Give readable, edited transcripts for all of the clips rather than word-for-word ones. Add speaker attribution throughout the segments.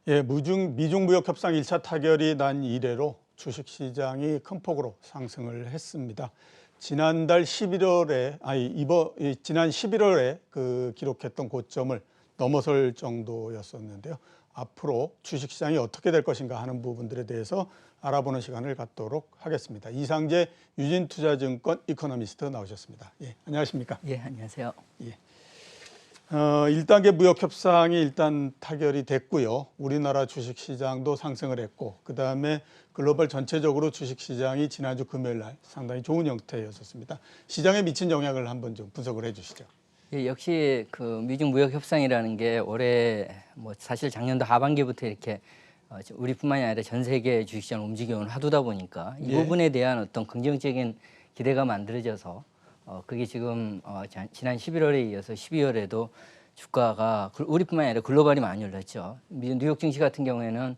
Speaker 1: 예, 미중 무역 협상 1차 타결이 난 이래로 주식시장이 큰 폭으로 상승을 했습니다. 지난달 11월에 지난 11월에 기록했던 고점을 넘어설 정도였었는데요. 앞으로 주식시장이 어떻게 될 것인가 하는 부분들에 대해서 알아보는 시간을 갖도록 하겠습니다. 이상재 유진투자증권 이코노미스트 나오셨습니다. 예, 안녕하십니까?
Speaker 2: 예, 안녕하세요.
Speaker 1: 예. 1단계 무역협상이 일단 타결이 됐고요. 우리나라 주식시장도 상승을 했고, 그 다음에 글로벌 전체적으로 주식시장이 지난주 금요일 날 상당히 좋은 형태였었습니다. 시장에 미친 영향을 한번 좀 분석을 해 주시죠.
Speaker 2: 예, 역시 그 미중 무역 협상이라는 게 올해 사실 작년도 하반기부터 이렇게 우리뿐만이 아니라 전 세계 주식시장을 움직여온 화두다 보니까 이 부분에 대한 어떤 긍정적인 기대가 만들어져서 그게 지금 지난 11월에 이어서 12월에도 주가가 우리뿐만 아니라 글로벌이 많이 올랐죠. 뉴욕 증시 같은 경우에는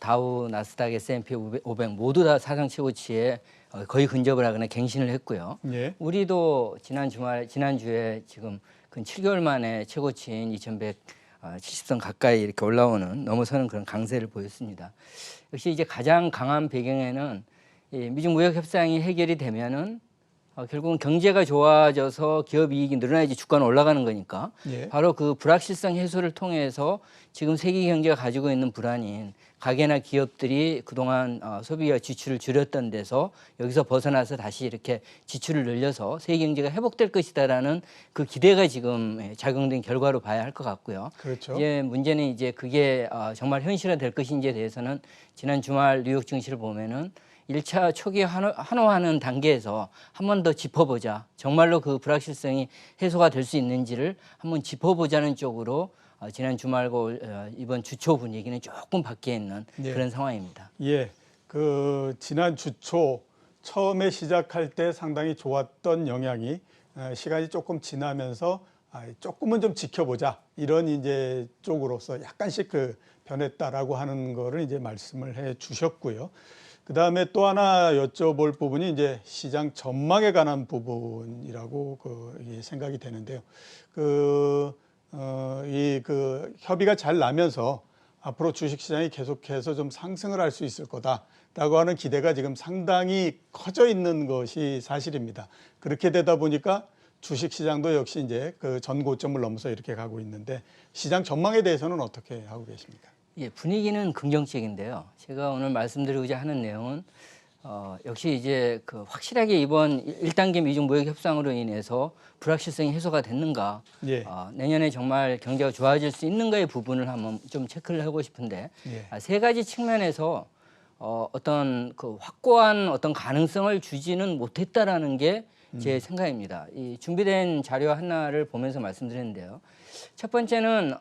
Speaker 2: 다우, 나스닥, S&P 500 모두 다 사상 최고치에 거의 근접을 하거나 갱신을 했고요.
Speaker 1: 예.
Speaker 2: 우리도 지난주에 지금 근 7개월 만에 최고치인 2170선 가까이 이렇게 올라오는 넘어서는 그런 강세를 보였습니다. 역시 이제 가장 강한 배경에는 이 미중 무역 협상이 해결이 되면은 결국은 경제가 좋아져서 기업 이익이 늘어나야지 주가는 올라가는 거니까 바로 그 불확실성 해소를 통해서 지금 세계 경제가 가지고 있는 불안인 가계나 기업들이 그동안 소비와 지출을 줄였던 데서 여기서 벗어나서 다시 이렇게 지출을 늘려서 세계 경제가 회복될 것이다라는 그 기대가 지금 작용된 결과로 봐야 할 것 같고요.
Speaker 1: 그렇죠.
Speaker 2: 이제 문제는 이제 그게 정말 현실화될 것인지에 대해서는 지난 주말 뉴욕 증시를 보면은 1차 초기 환호하는 단계에서 한 번 더 짚어보자. 정말로 그 불확실성이 해소가 될 수 있는지를 한번 짚어보자는 쪽으로 지난 주말과 이번 주초 분위기는 조금 바뀌어 있는 그런 상황입니다.
Speaker 1: 예, 지난 주초 처음에 시작할 때 상당히 좋았던 영향이 시간이 조금 지나면서 조금은 좀 지켜보자 이런 이제 쪽으로서 약간씩 변했다라고 하는 거를 이제 말씀을 해 주셨고요. 그 다음에 또 하나 여쭤볼 부분이 이제 시장 전망에 관한 부분이라고 생각이 되는데요. 협의가 잘 나면서 앞으로 주식시장이 계속해서 좀 상승을 할 수 있을 거다라고 하는 기대가 지금 상당히 커져 있는 것이 사실입니다. 그렇게 되다 보니까 주식시장도 역시 이제 전 고점을 넘어서 이렇게 가고 있는데 시장 전망에 대해서는 어떻게 하고 계십니까?
Speaker 2: 예, 분위기는 긍정적인데요. 제가 오늘 말씀드리고자 하는 내용은 역시 이제 확실하게 이번 1단계 미중 무역 협상으로 인해서 불확실성이 해소가 됐는가, 내년에 정말 경제가 좋아질 수 있는가의 부분을 한번 좀 체크를 하고 싶은데 세 가지 측면에서 어떤 확고한 어떤 가능성을 주지는 못했다라는 게 제 생각입니다. 이 준비된 자료 하나를 보면서 말씀드렸는데요. 첫 번째는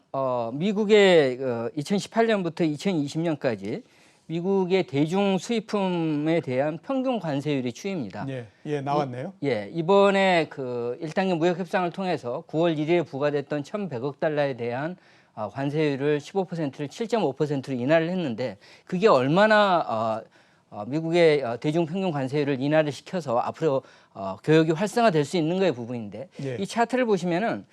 Speaker 2: 미국의 2018년부터 2020년까지 미국의 대중 수입품에 대한 평균 관세율이 추이입니다.
Speaker 1: 예, 나왔네요.
Speaker 2: 이번에 1단계 무역 협상을 통해서 9월 1일에 부과됐던 1,100억 달러에 대한 관세율을 15%를 7.5%로 인하를 했는데 그게 얼마나 미국의 대중 평균 관세율을 인하를 시켜서 앞으로 교역이 활성화될 수 있는가의 부분인데 이 차트를 보시면은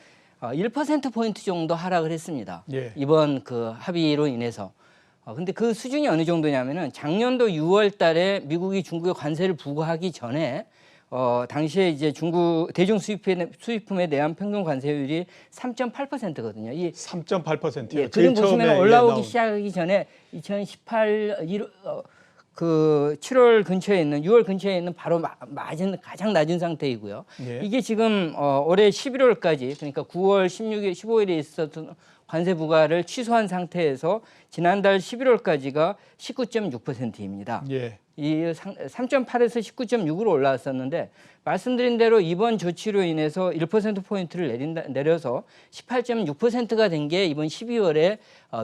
Speaker 2: 1%포인트 정도 하락을 했습니다. 이번 합의로 인해서. 근데 그 수준이 어느 정도냐면은 작년도 6월 달에 미국이 중국에 관세를 부과하기 전에 당시에 이제 중국 대중 수입품에 대한 평균 관세율이 3.8%거든요. 이
Speaker 1: 3.8%요.
Speaker 2: 예, 그림 보시면 올라오기 시작하기 전에 2018 7월 근처에 있는 6월 근처에 있는 바로 가장 낮은 상태이고요. 이게 지금 올해 11월까지 그러니까 9월 16일, 15일에 있었던 관세 부과를 취소한 상태에서 지난달 11월까지가 19.6%입니다. 이 3.8에서 19.6으로 올라왔었는데 말씀드린 대로 이번 조치로 인해서 1%포인트를 내려서 18.6%가 된 게 이번 12월에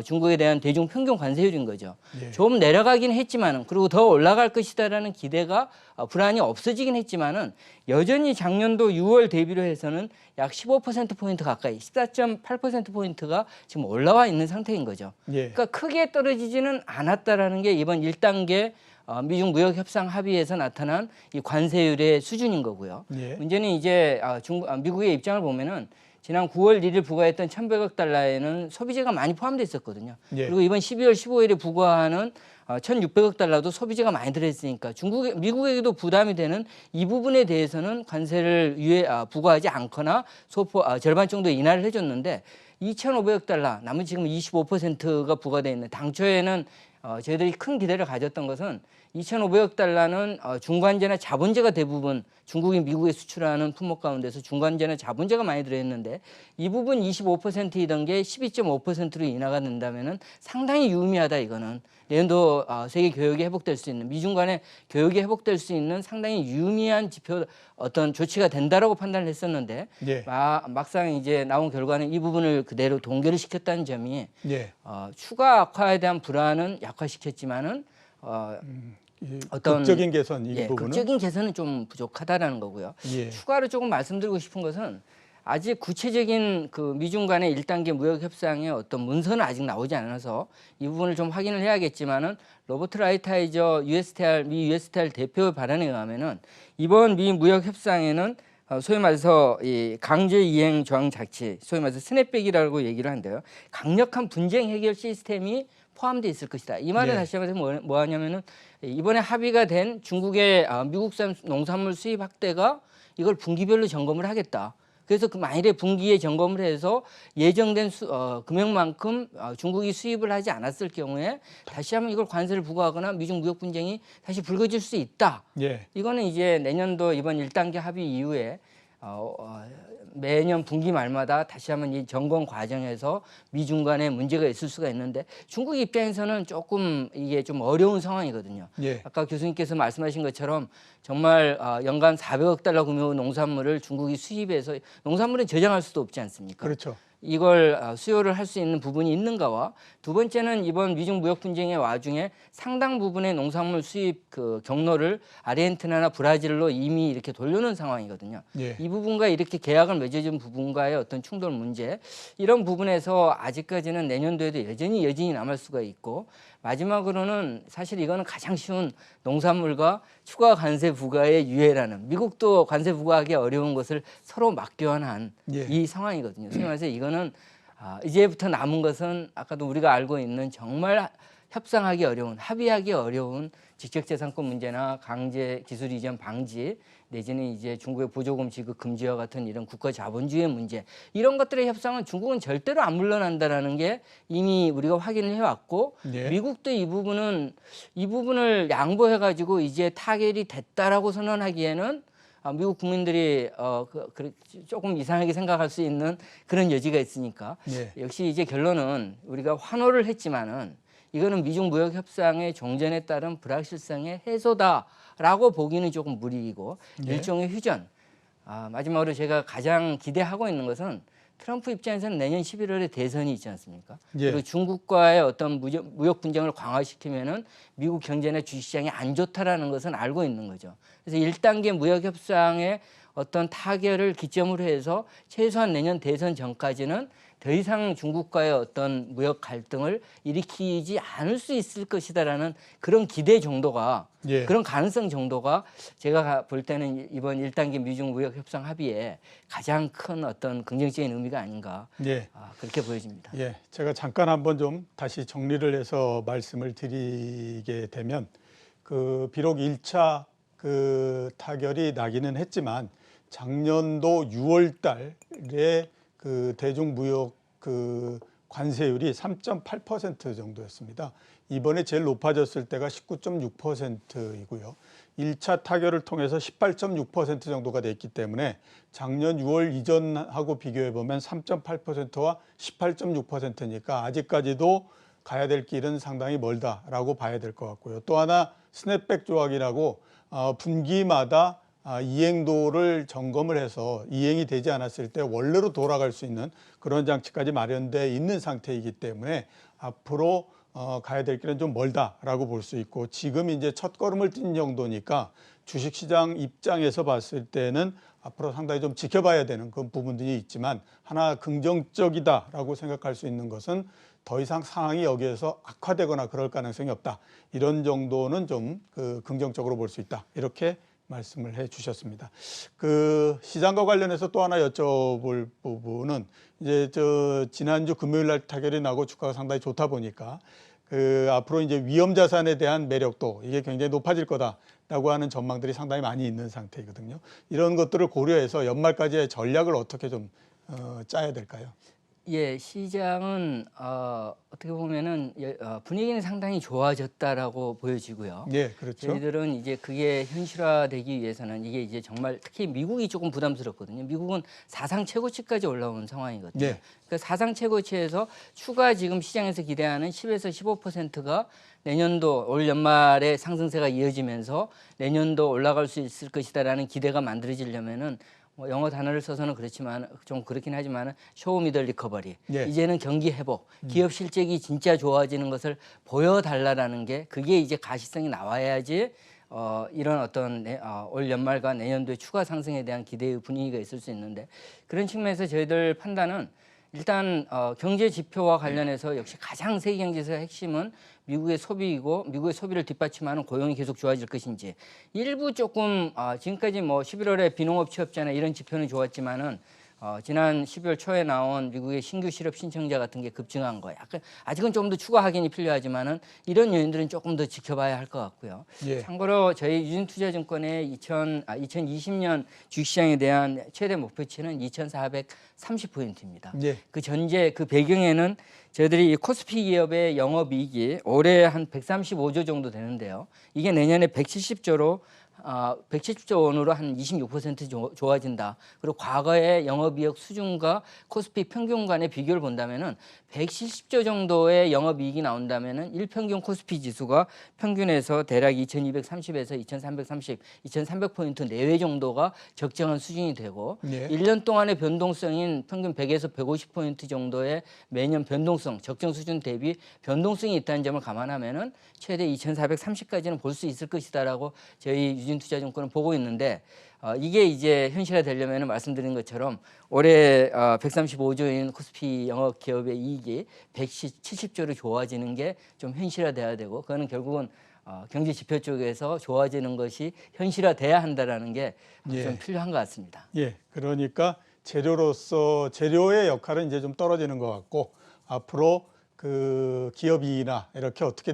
Speaker 2: 중국에 대한 대중 평균 관세율인 거죠. 좀 내려가긴 했지만은 그리고 더 올라갈 것이다라는 기대가 불안이 없어지긴 했지만은 여전히 작년도 6월 대비로 해서는 약 15%포인트 가까이 14.8%포인트가 지금 올라와 있는 상태인 거죠. 그러니까 크게 떨어지지는 않았다라는 게 이번 1단계 미중 무역 협상 합의에서 나타난 이 관세율의 수준인 거고요. 문제는 이제 미국의 입장을 보면은 지난 9월 1일 부과했던 1,100억 달러에는 소비재가 많이 포함되어 있었거든요.
Speaker 1: 예.
Speaker 2: 그리고 이번 12월 15일에 부과하는 1,600억 달러도 소비재가 많이 들어있으니까 미국에게도 부담이 되는 이 부분에 대해서는 관세를 부과하지 않거나 절반 정도 인하를 해줬는데 2,500억 달러, 남은 지금 25%가 부과되어 있는 당초에는 저희들이 큰 기대를 가졌던 것은 2,500억 달러는 중관재나 자본재가 대부분 중국이 미국에 수출하는 품목 가운데서 중관재나 자본재가 많이 들어있는데 이 부분 25%이던 게 12.5%로 인하가 된다면은 상당히 유의미하다 이거는. 내년도 세계 교역이 회복될 수 있는 미중 간의 교역이 회복될 수 있는 상당히 유의미한 지표 어떤 조치가 된다라고 판단을 했었는데
Speaker 1: 예.
Speaker 2: 막상 이제 나온 결과는 이 부분을 그대로 동결을 시켰다는 점이
Speaker 1: 예.
Speaker 2: 추가 악화에 대한 불안은 약화시켰지만은 어떤
Speaker 1: 극적인 개선 이
Speaker 2: 예,
Speaker 1: 부분은
Speaker 2: 극적인 개선은 좀 부족하다라는 거고요.
Speaker 1: 예.
Speaker 2: 추가로 조금 말씀드리고 싶은 것은 아직 구체적인 그 미중 간의 1단계 무역 협상의 어떤 문서는 아직 나오지 않아서 이 부분을 좀 확인을 해야겠지만은 로버트 라이트하이저 미 USTR 대표의 발언에 의하면은 이번 미 무역 협상에는 소위 말해서 이 강제 이행 조항 자치, 소위 말해서 스냅백이라고 얘기를 한대요. 강력한 분쟁 해결 시스템이 포함되어 있을 것이다. 이 말을
Speaker 1: 네.
Speaker 2: 다시 한번 뭐 하냐면은 이번에 합의가 된 중국의 미국산 농산물 수입 확대가 이걸 분기별로 점검을 하겠다. 그래서 그 만일에 분기에 점검을 해서 예정된 금액만큼 중국이 수입을 하지 않았을 경우에 다시 한번 이걸 관세를 부과하거나 미중 무역 분쟁이 다시 불거질 수 있다.
Speaker 1: 예.
Speaker 2: 이거는 이제 내년도 이번 1단계 합의 이후에 매년 분기 말마다 다시 한번 이 점검 과정에서 미중 간에 문제가 있을 수가 있는데 중국 입장에서는 조금 이게 좀 어려운 상황이거든요.
Speaker 1: 예.
Speaker 2: 아까 교수님께서 말씀하신 것처럼 정말 연간 400억 달러 규모 농산물을 중국이 수입해서 농산물은 저장할 수도 없지 않습니까?
Speaker 1: 그렇죠.
Speaker 2: 이걸 수요를 할 수 있는 부분이 있는가와 두 번째는 이번 미중 무역 분쟁의 와중에 상당 부분의 농산물 수입 그 경로를 아르헨티나나 브라질로 이미 이렇게 돌려놓은 상황이거든요.
Speaker 1: 예.
Speaker 2: 이 부분과 이렇게 계약을 맺어준 부분과의 어떤 충돌 문제 이런 부분에서 아직까지는 내년도에도 여전히 남을 수가 있고 마지막으로는 사실 이거는 가장 쉬운 농산물과 추가 관세 부과의 유예라는 미국도 관세 부과하기 어려운 것을 서로 맞교환한
Speaker 1: 예.
Speaker 2: 이 상황이거든요. 소위 말해서 이거는 이제부터 남은 것은 아까도 우리가 알고 있는 정말 협상하기 어려운 합의하기 어려운 직접재산권 문제나 강제 기술 이전 방지 내지는 이제 중국의 보조금 지급 금지와 같은 이런 국가 자본주의 문제 이런 것들의 협상은 중국은 절대로 안 물러난다라는 게 이미 우리가 확인을 해왔고
Speaker 1: 예.
Speaker 2: 미국도 이 부분을 양보해가지고 이제 타결이 됐다라고 선언하기에는 미국 국민들이 조금 이상하게 생각할 수 있는 그런 여지가 있으니까
Speaker 1: 예.
Speaker 2: 역시 이제 결론은 우리가 환호를 했지만은 이거는 미중 무역 협상의 종전에 따른 불확실성의 해소다라고 보기는 조금 무리이고
Speaker 1: 예.
Speaker 2: 일종의 휴전. 마지막으로 제가 가장 기대하고 있는 것은 트럼프 입장에서는 내년 11월에 대선이 있지 않습니까?
Speaker 1: 예.
Speaker 2: 그리고 중국과의 어떤 무역 분쟁을 강화시키면은 미국 경제나 주식시장이 안 좋다라는 것은 알고 있는 거죠. 그래서 1단계 무역 협상의 어떤 타결을 기점으로 해서 최소한 내년 대선 전까지는 더 이상 중국과의 어떤 무역 갈등을 일으키지 않을 수 있을 것이다라는 그런 기대 정도가
Speaker 1: 예.
Speaker 2: 그런 가능성 정도가 제가 볼 때는 이번 1단계 미중 무역 협상 합의에 가장 큰 어떤 긍정적인 의미가 아닌가
Speaker 1: 예.
Speaker 2: 그렇게 보여집니다.
Speaker 1: 예. 제가 잠깐 한번 좀 다시 정리를 해서 말씀을 드리게 되면 비록 1차 타결이 나기는 했지만 작년도 6월 달에 대중무역 관세율이 3.8% 정도였습니다. 이번에 제일 높아졌을 때가 19.6%이고요. 1차 타결을 통해서 18.6% 정도가 됐기 때문에 작년 6월 이전하고 비교해 보면 3.8%와 18.6%니까 아직까지도 가야 될 길은 상당히 멀다라고 봐야 될 것 같고요. 또 하나 스냅백 조항이라고 분기마다 이행도를 점검을 해서 이행이 되지 않았을 때 원래로 돌아갈 수 있는 그런 장치까지 마련되어 있는 상태이기 때문에 앞으로 가야 될 길은 좀 멀다라고 볼 수 있고 지금 이제 첫 걸음을 뛴 정도니까 주식시장 입장에서 봤을 때는 앞으로 상당히 좀 지켜봐야 되는 그런 부분들이 있지만 하나 긍정적이다라고 생각할 수 있는 것은 더 이상 상황이 여기에서 악화되거나 그럴 가능성이 없다. 이런 정도는 좀 긍정적으로 볼 수 있다. 이렇게 말씀을 해주셨습니다. 그 시장과 관련해서 또 하나 여쭤볼 부분은 이제 지난주 금요일 날 타결이 나고 주가가 상당히 좋다 보니까 그 앞으로 이제 위험 자산에 대한 매력도 이게 굉장히 높아질 거다라고 하는 전망들이 상당히 많이 있는 상태이거든요. 이런 것들을 고려해서 연말까지의 전략을 어떻게 좀 짜야 될까요?
Speaker 2: 예, 시장은 어떻게 보면은 분위기는 상당히 좋아졌다라고 보여지고요.
Speaker 1: 예, 그렇죠.
Speaker 2: 저희들은 이제 그게 현실화되기 위해서는 이게 이제 정말 특히 미국이 조금 부담스럽거든요. 미국은 사상 최고치까지 올라온 상황이거든요.
Speaker 1: 예.
Speaker 2: 그러니까 사상 최고치에서 추가 지금 시장에서 기대하는 10에서 15%가 내년도 올 연말에 상승세가 이어지면서 내년도 올라갈 수 있을 것이다라는 기대가 만들어지려면은 뭐 영어 단어를 써서는 그렇지만 좀 그렇긴 하지만 쇼 미들 리커버리.
Speaker 1: 예.
Speaker 2: 이제는 경기 회복, 기업 실적이 진짜 좋아지는 것을 보여달라는 게 그게 이제 가시성이 나와야지 이런 어떤 올 연말과 내년도의 추가 상승에 대한 기대의 분위기가 있을 수 있는데 그런 측면에서 저희들 판단은 일단 경제 지표와 관련해서 역시 가장 세계 경제에서 핵심은 미국의 소비이고 미국의 소비를 뒷받침하는 고용이 계속 좋아질 것인지 일부 조금 지금까지 뭐 11월에 비농업 취업자나 이런 지표는 좋았지만은 지난 12월 초에 나온 미국의 신규 실업 신청자 같은 게 급증한 거 약간 아직은 좀 더 추가 확인이 필요하지만은 이런 요인들은 조금 더 지켜봐야 할 것 같고요.
Speaker 1: 예.
Speaker 2: 참고로 저희 유진투자증권의 2020년 주식시장에 대한 최대 목표치는 2,430포인트입니다.
Speaker 1: 예.
Speaker 2: 그 전제 그 배경에는 저희들이 이 코스피 기업의 영업이익이 올해 한 135조 정도 되는데요. 이게 내년에 170조로 170조 원으로 한 26% 좋아진다. 그리고 과거의 영업이익 수준과 코스피 평균 간의 비교를 본다면은 170조 정도의 영업이익이 나온다면은 일평균 코스피 지수가 평균에서 대략 2,230에서 2,330, 2,300포인트 내외 정도가 적정한 수준이 되고
Speaker 1: 예.
Speaker 2: 1년 동안의 변동성인 평균 100에서 150포인트 정도의 매년 변동성, 적정 수준 대비 변동성이 있다는 점을 감안하면은 최대 2,430까지는 볼 수 있을 것이다라고 저희 유진투자증권은 보고 있는데 이게 이제 현실화되려면 말씀드린 것처럼 올해 135조인 코스피 영업 기업의 이익이 170조로 좋아지는 게 좀 현실화돼야 되고 그거는 결국은 경제 지표 쪽에서 좋아지는 것이 현실화돼야 한다라는 게 좀
Speaker 1: 예.
Speaker 2: 필요한 것 같습니다.
Speaker 1: 예, 그러니까 재료로서 재료의 역할은 이제 좀 떨어지는 것 같고 앞으로 그 기업이나 이렇게 어떻게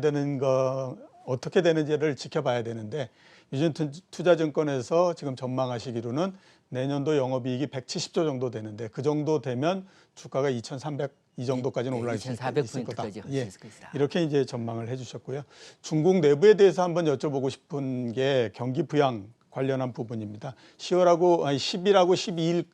Speaker 1: 되는지를 지켜봐야 되는데 유진투자증권에서 지금 전망하시기로는 내년도 영업이익이 170조 정도 되는데 그 정도 되면 주가가 2,300 이 정도까지는 올라갈 수 있을 거다. 예, 이렇게 이제 전망을 해주셨고요. 중국 내부에 대해서 한번 여쭤보고 싶은 게 경기 부양 관련한 부분입니다. 10일하고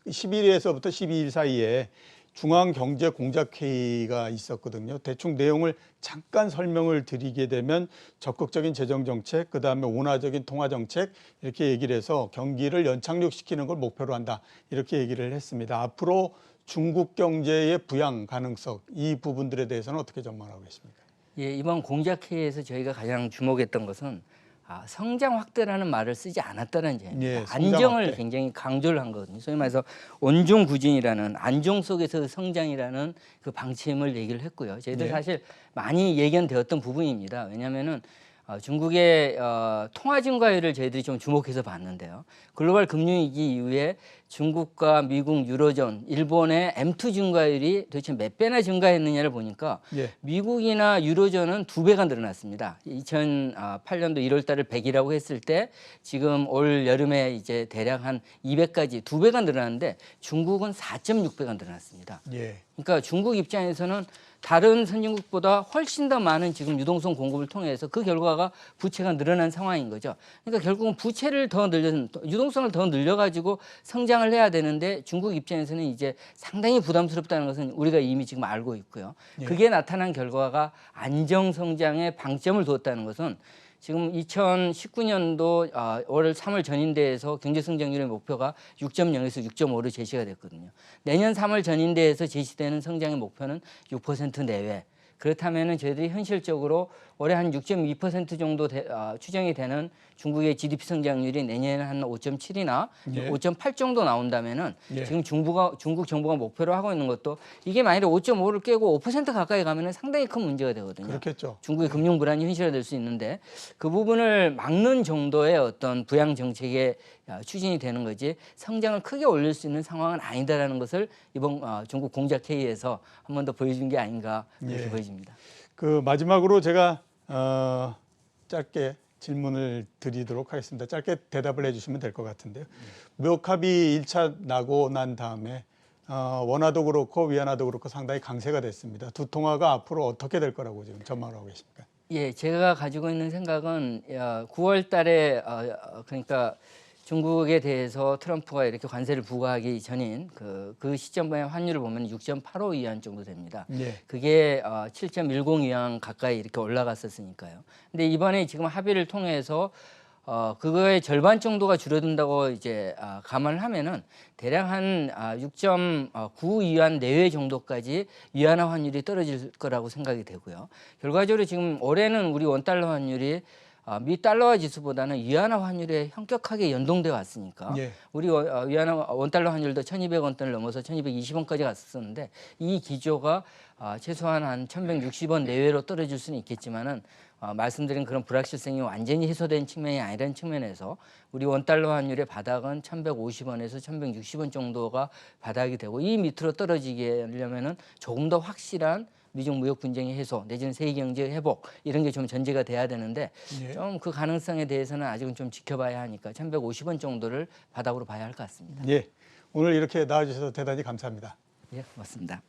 Speaker 1: 11일에서부터 12일 사이에 중앙경제공작회의가 있었거든요. 대충 내용을 잠깐 설명을 드리게 되면 적극적인 재정정책, 그다음에 온화적인 통화정책 이렇게 얘기를 해서 경기를 연착륙시키는 걸 목표로 한다. 이렇게 얘기를 했습니다. 앞으로 중국 경제의 부양 가능성 이 부분들에 대해서는 어떻게 전망하고 계십니까?
Speaker 2: 예, 이번 공작회의에서 저희가 가장 주목했던 것은 성장 확대라는 말을 쓰지 않았다는 점입니다.
Speaker 1: 예,
Speaker 2: 안정을
Speaker 1: 확대.
Speaker 2: 굉장히 강조를 한 거거든요. 소위 말해서 온중구진이라는 안정 속에서 성장이라는 그 방침을 얘기를 했고요. 저희들
Speaker 1: 예.
Speaker 2: 사실 많이 예견되었던 부분입니다. 왜냐하면은 중국의 통화 증가율을 저희들이 좀 주목해서 봤는데요. 글로벌 금융위기 이후에 중국과 미국, 유로존, 일본의 M2 증가율이 도대체 몇 배나 증가했느냐를 보니까
Speaker 1: 예.
Speaker 2: 미국이나 유로존은 2배가 늘어났습니다. 2008년도 1월 달을 100이라고 했을 때 지금 올 여름에 이제 대략 한 200까지 2배가 늘어났는데 중국은 4.6배가 늘어났습니다.
Speaker 1: 예.
Speaker 2: 그러니까 중국 입장에서는 다른 선진국보다 훨씬 더 많은 지금 유동성 공급을 통해서 그 결과가 부채가 늘어난 상황인 거죠. 그러니까 결국은 부채를 유동성을 더 늘려가지고 성장을 해야 되는데 중국 입장에서는 이제 상당히 부담스럽다는 것은 우리가 이미 지금 알고 있고요.
Speaker 1: 예.
Speaker 2: 그게 나타난 결과가 안정 성장에 방점을 두었다는 것은 지금 2019년도 올 3월 전인대에서 경제성장률의 목표가 6.0에서 6.5로 제시가 됐거든요. 내년 3월 전인대에서 제시되는 성장의 목표는 6% 내외. 그렇다면은 저희들이 현실적으로 올해 한 6.2% 정도 추정이 되는 중국의 GDP 성장률이 내년에 한 5.7이나
Speaker 1: 예.
Speaker 2: 5.8 정도 나온다면은
Speaker 1: 예.
Speaker 2: 지금 중국 정부가 목표로 하고 있는 것도 이게 만약에 5.5를 깨고 5% 가까이 가면은 상당히 큰 문제가 되거든요.
Speaker 1: 그렇겠죠.
Speaker 2: 중국의 금융 불안이 현실화될 수 있는데 그 부분을 막는 정도의 어떤 부양 정책의 추진이 되는 거지 성장을 크게 올릴 수 있는 상황은 아니다라는 것을 이번 중국 공작 회의에서 한 번 더 보여준 게 아닌가 그렇게
Speaker 1: 예.
Speaker 2: 보여집니다.
Speaker 1: 그 마지막으로 제가 짧게 질문을 드리도록 하겠습니다. 짧게 대답을 해주시면 될 것 같은데요. 무역 합의 1차 나고 난 다음에 원화도 그렇고 위안화도 그렇고 상당히 강세가 됐습니다. 두 통화가 앞으로 어떻게 될 거라고 지금 전망을 하고 계십니까?
Speaker 2: 예, 제가 가지고 있는 생각은 9월 달에 그러니까 중국에 대해서 트럼프가 이렇게 관세를 부과하기 전인 그 시점의 환율을 보면 6.85 위안 정도 됩니다.
Speaker 1: 예.
Speaker 2: 그게 7.10 위안 가까이 이렇게 올라갔었으니까요. 근데 이번에 지금 합의를 통해서 그거의 절반 정도가 줄어든다고 이제 감안을 하면은 대략 한 6.9 위안 내외 정도까지 위안화 환율이 떨어질 거라고 생각이 되고요. 결과적으로 지금 올해는 우리 원달러 환율이 미 달러화 지수보다는 위안화 환율에 현격하게 연동돼 왔으니까
Speaker 1: 예.
Speaker 2: 우리 위안화 원달러 환율도 1,200원대를 넘어서 1,220원까지 갔었는데 이 기조가 최소한 한 1,160원 내외로 떨어질 수는 있겠지만은 말씀드린 그런 불확실성이 완전히 해소된 측면이 아니라는 측면에서 우리 원달러 환율의 바닥은 1,150원에서 1,160원 정도가 바닥이 되고 이 밑으로 떨어지게 하려면은 조금 더 확실한 미중 무역 분쟁의 해소 내지는 세계 경제 회복 이런 게 좀 전제가 돼야 되는데
Speaker 1: 예.
Speaker 2: 좀 그 가능성에 대해서는 아직은 좀 지켜봐야 하니까 1,150원 정도를 바닥으로 봐야 할 것 같습니다.
Speaker 1: 예. 오늘 이렇게 나와주셔서 대단히 감사합니다.
Speaker 2: 예, 고맙습니다.